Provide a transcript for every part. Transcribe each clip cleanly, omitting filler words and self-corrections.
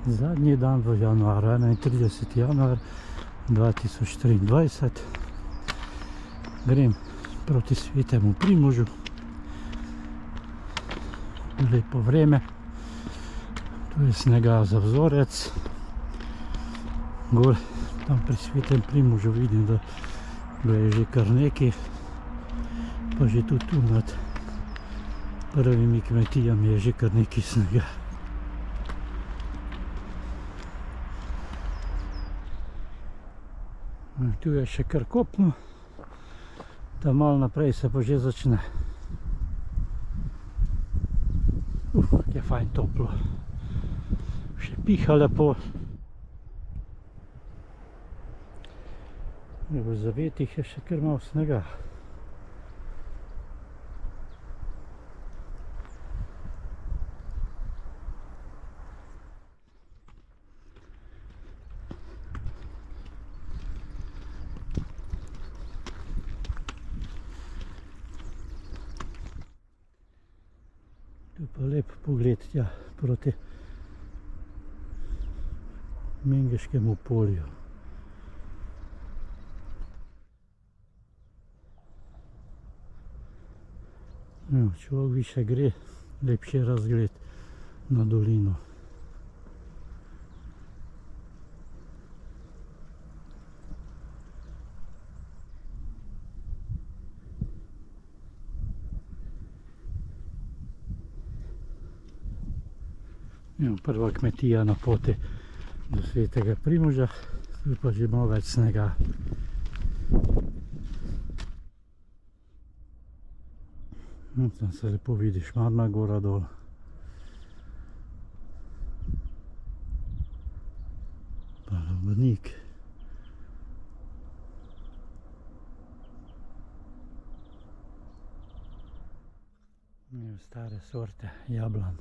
Zadnji dan v januarju, 31. januar 2023. Grem proti Svetemu Primožu. Lepo vreme. Tu je snega za vzorec. Gor tam pri Svetem Primožu vidim, da je že kar nekaj. Pa že tudi tu nad prvimi kmetijami je že kar nekaj snega. Tu je še kar kopno, tam malo naprej se pa že začne. Kak je fajn toplo. Še piha lepo. V zavetih je še kar malo snega. Tu pa lep pogled tja proti Mengeškemu polju. Človek više gre, lepši razgled na dolino. Prva kmetija na poti do Svetega Primoža, tu pa že malo več snega. Tam se lepo vidi Šmarna gora dol. Pa Robnik. Stare sorte jablan.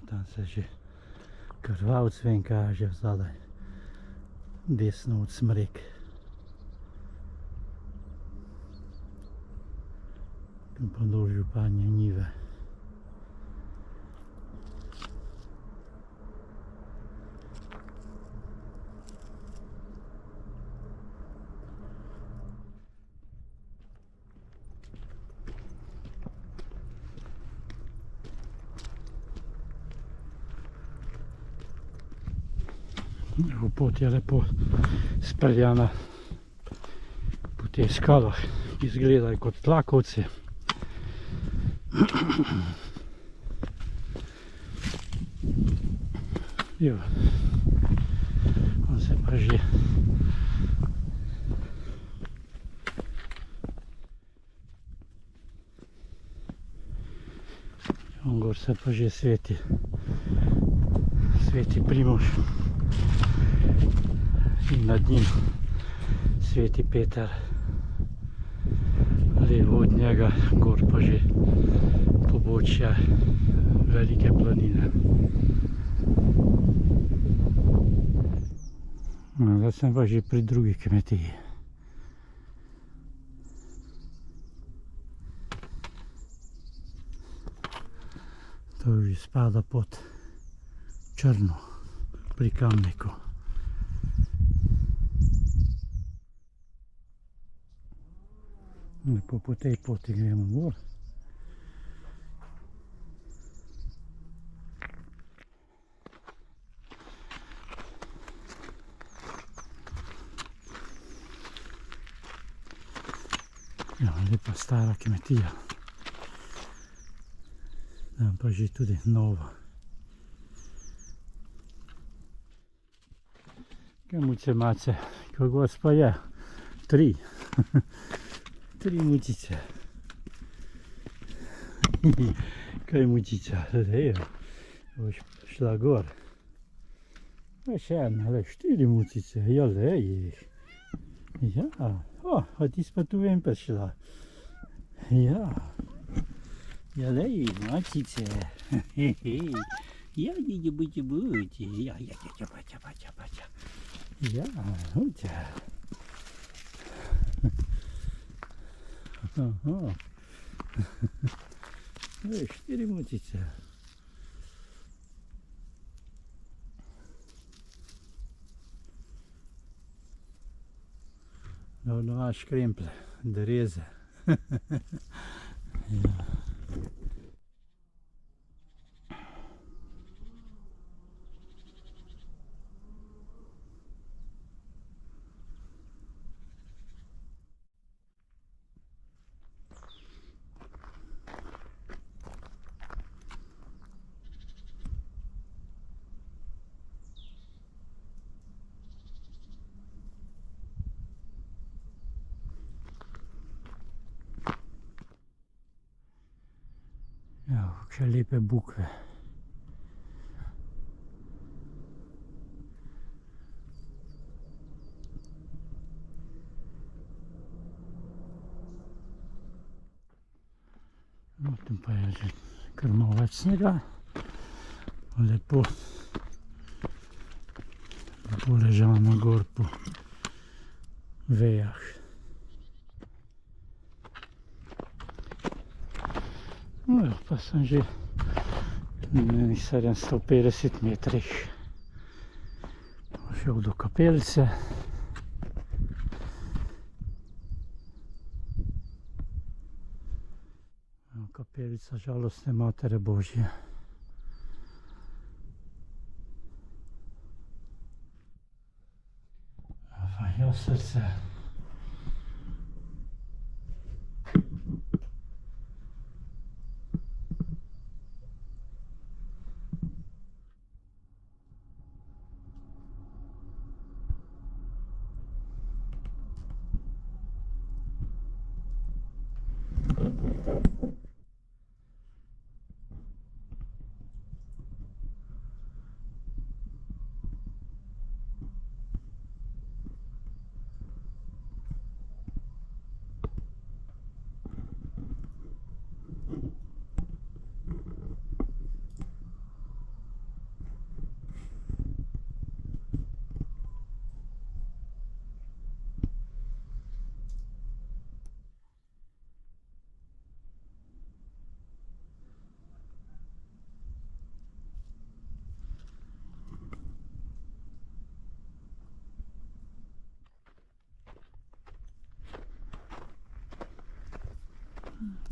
Tam se že Krvavec ven kaže zadaj, desno od Smrek. Tam pa dol Županje njive. Pot je lepo speljana po teh skalah, ki izgledajo kot tlakovci. On se pa že gor se pa že Sveti Primož. In nad njim Sveti Peter, levo od njega, gor pa že pobočje Velike planine. Zdaj sem pa že pri drugi kmetiji. To že spada pod Črno pri Kamniku. Lepo po tej poti gremo gor. Lepa stara kmetija. Tam pa že tudi nova. Kaj muce mace, kako gospa je? 3. 3 mučice. Kaj mučica? Zdaj boš šla gor. Še ena, 4 mučice. Ja, zdaj. Ja, a ti si pa tu ven prišla. Ja. Ja, zdaj, mučice. Ja, ja. Ja, uite. Aha. 4 mutițe. Nu aș cremple, de reze. Ja. Ia, ce lepe bucve. No, tem pa je že kar malo več snega. Lepo ležano gor po vejah. No, ja, pa sem že na 750 metrih šel do kapelice. Kapelica žalostne Matere Božje. Vajo srce.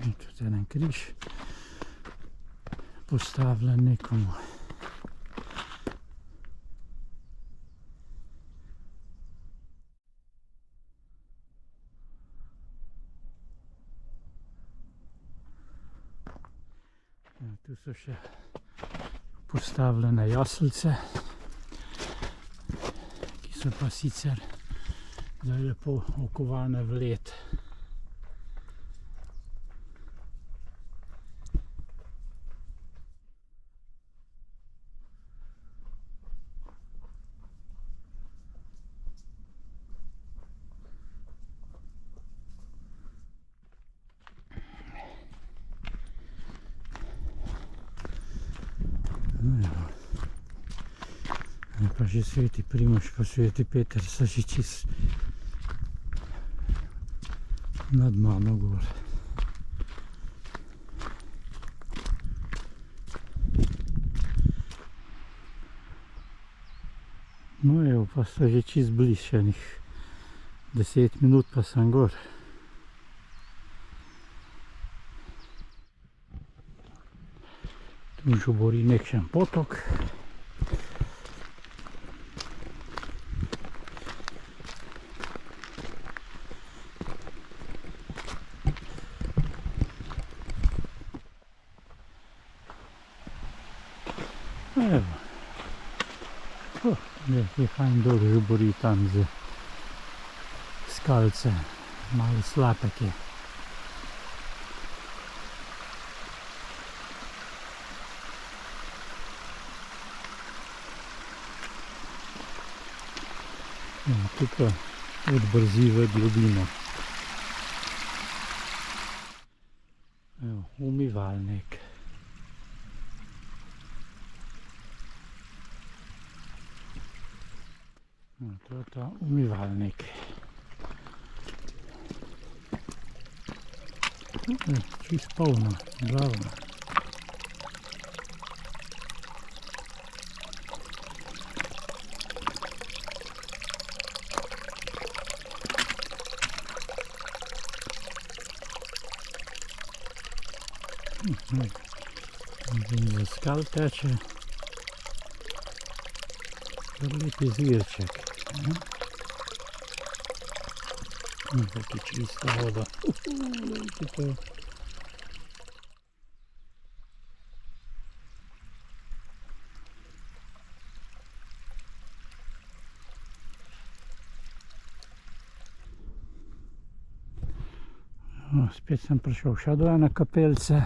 Tudi en križ postavljen nekomu. Ja, tu so še postavljene jaslice, ki so pa sicer zdaj lepo okovane v led. Pa že Sveti Primož pa Sveti Peter so že čist nad mano gor. No evo, pa so že čist blizu, še enih 10 minut pa sem gor. Tu žubori nekšen potok. Evo, je fajn dol žubori tam z skalce, malo slapek je. Tu pa odbrzi v globino. Evo, umivalnik. No, to je ta umivalnik. Čist polno, bravo. Za skal teče. Kar lep izvirček. Taki čista voda. Spet sem prišel še do ene kapelice.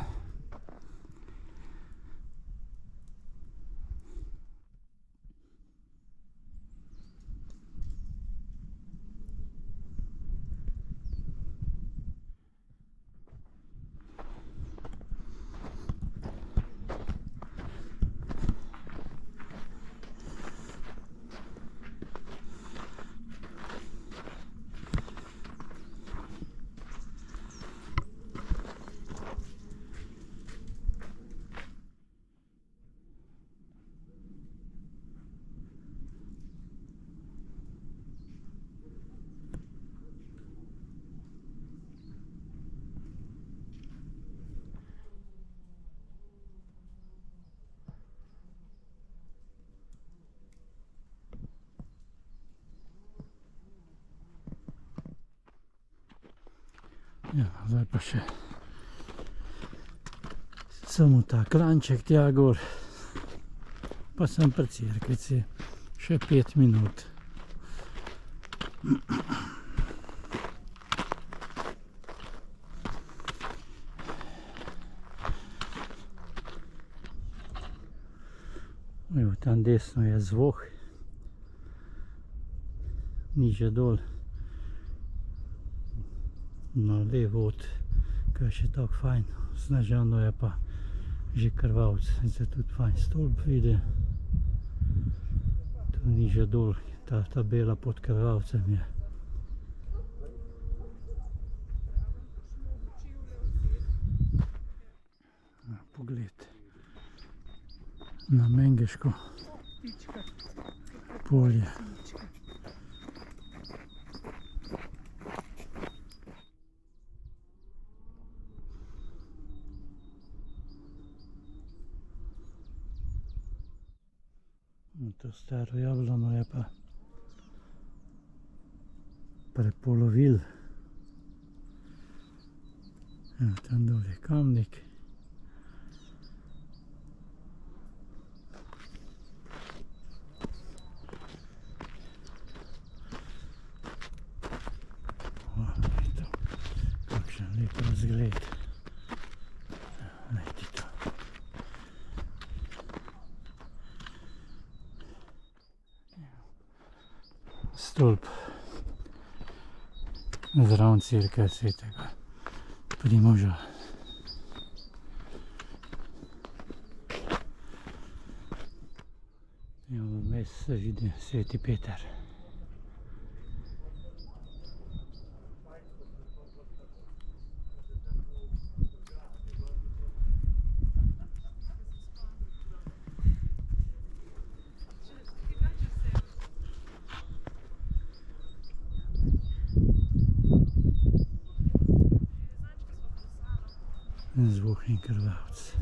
Ja, zdaj pa še samo ta klanček tja gor, pa sem pri cerkvici, še 5 minut. Evo, tam desno je zvok, niže dol. Na levo od, kaj je še tako fajn, Snežano je pa že krvavc, zdaj tudi fajn stolp vidi. Tu niže dol, ta tabela pod krvavcem je. Pogled na Mengeško polje. To staro jablano je pa prepolovil. Evo, tam dol je kamnik. Kakšen lep razgled. Lejte to. Stolp zraven cerkve svetega Primoža. Vmes se vidi Sveti Peter. Zvok in krvavc.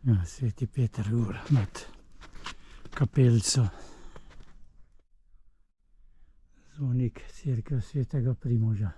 Ja, Sveti Peter gor nad kapelico. Zvonik cerkve Svetega Primoža.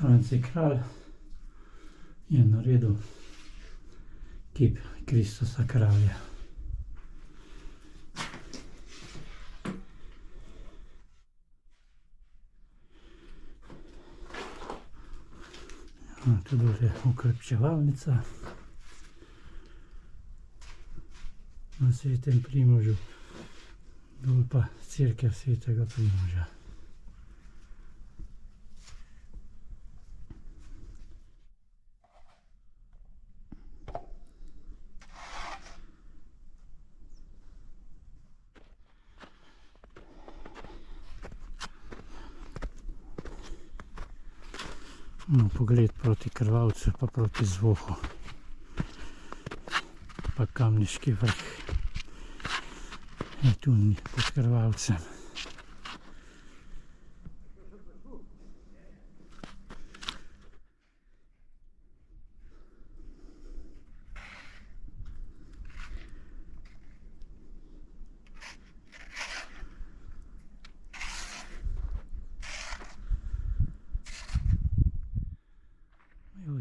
Franci Kralj je naredil kip Kristusa kralja. Tudi je ukrepčevalnica na Svetem Primožu, dol pa cerkev Svetega Primoža. No, pogled proti Krvavcu pa proti Zvohu, pa Kamniški vrh je tu pod Krvavcem.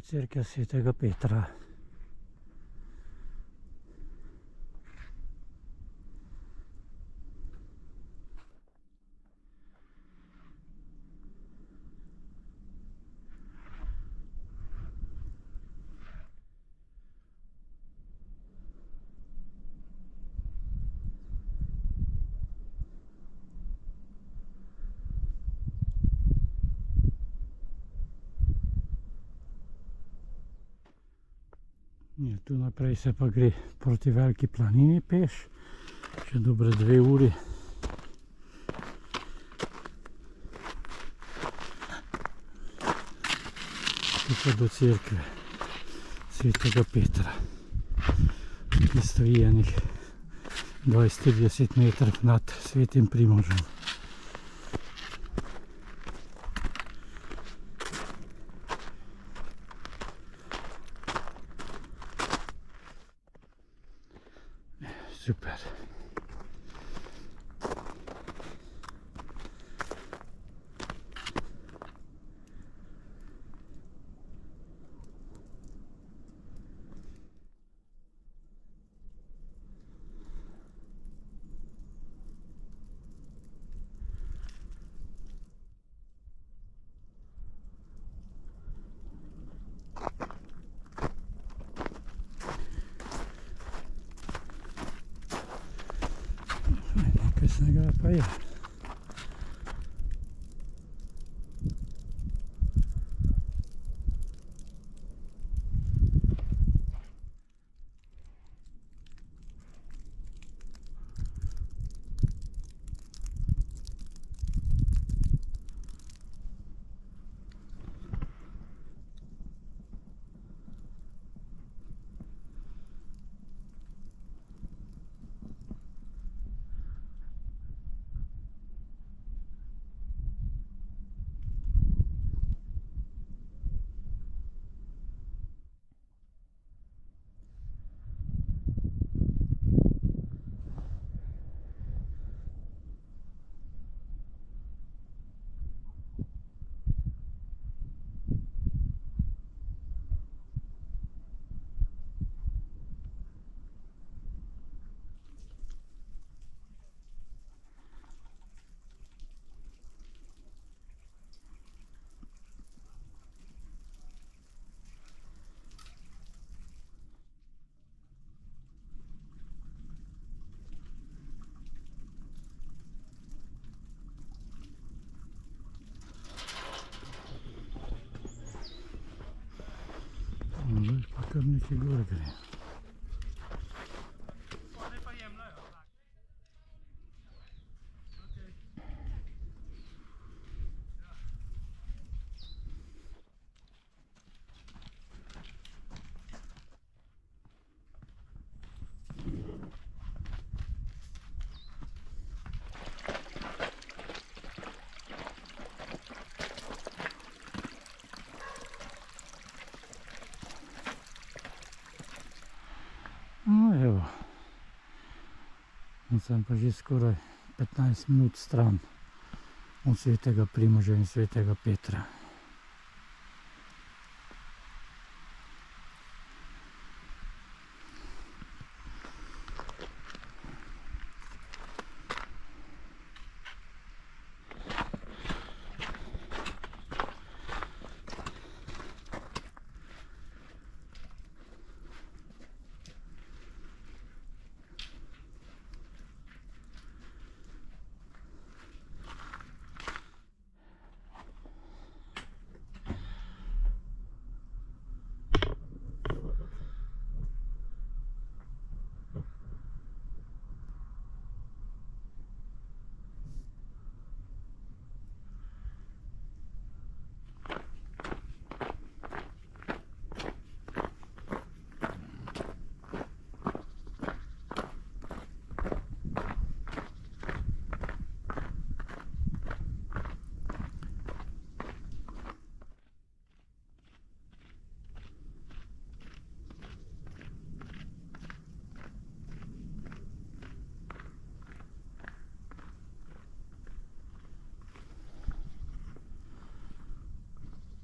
Cerkev Svetega Petra. Ja, tu naprej se pa gre proti Veliki planini peš, še dobre 2 uri. Tu pa do cerkve Svetega Petra, ki stoji enih 20-30 metrov nad Svetim Primožem. Super. Snega pa je. Pa kar nekaj gor gre. No, evo, sem pa že skoraj 15 minut stran od Svetega Primoža in Svetega Petra.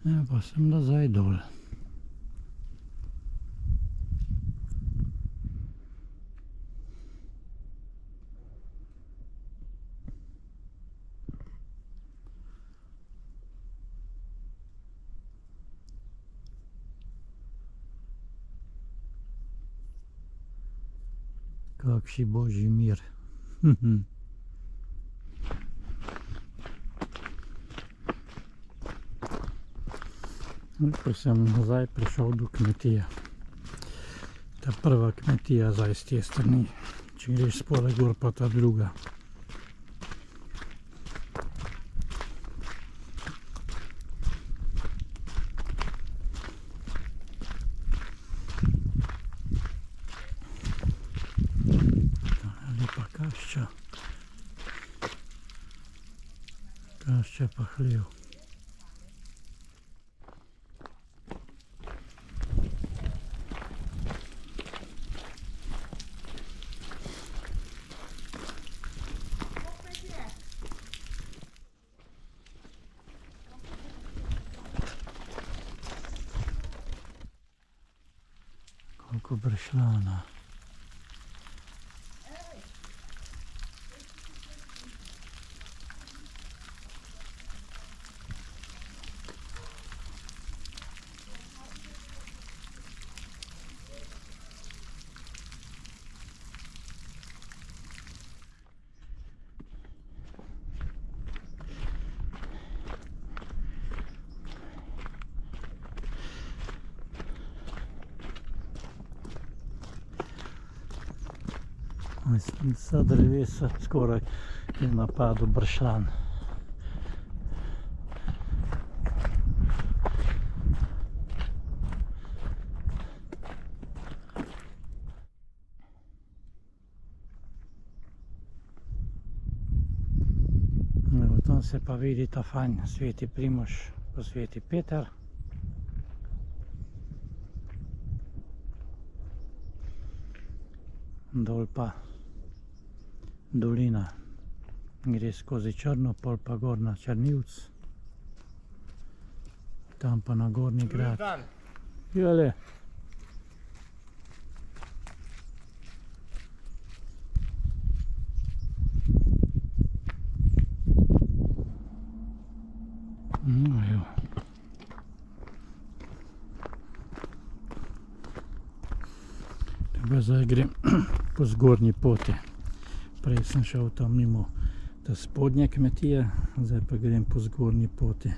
Ja, pa sem nazaj dol. Kakšen božji mir. Ko sem nazaj prišel do kmetije. Ta prva kmetija zdaj z te strani. Če greš spole gor, pa ta druga. Lepa kašča. Kašča pa hlev. Koliko bršljana. Vsa drevesa skoraj je napadel bršljan. Evo, tam se pa vidi ta fajn Sveti Primož pa Sveti Peter. Dol pa dolina gre skozi Črno, pol pa gor na Črnivec, tam pa na Gornji grad. Jale. No, jo. Tako zdaj grem po zgornji poti. Prej sem šel tam mimo te spodnje kmetije, zdaj pa grem po zgornji poti.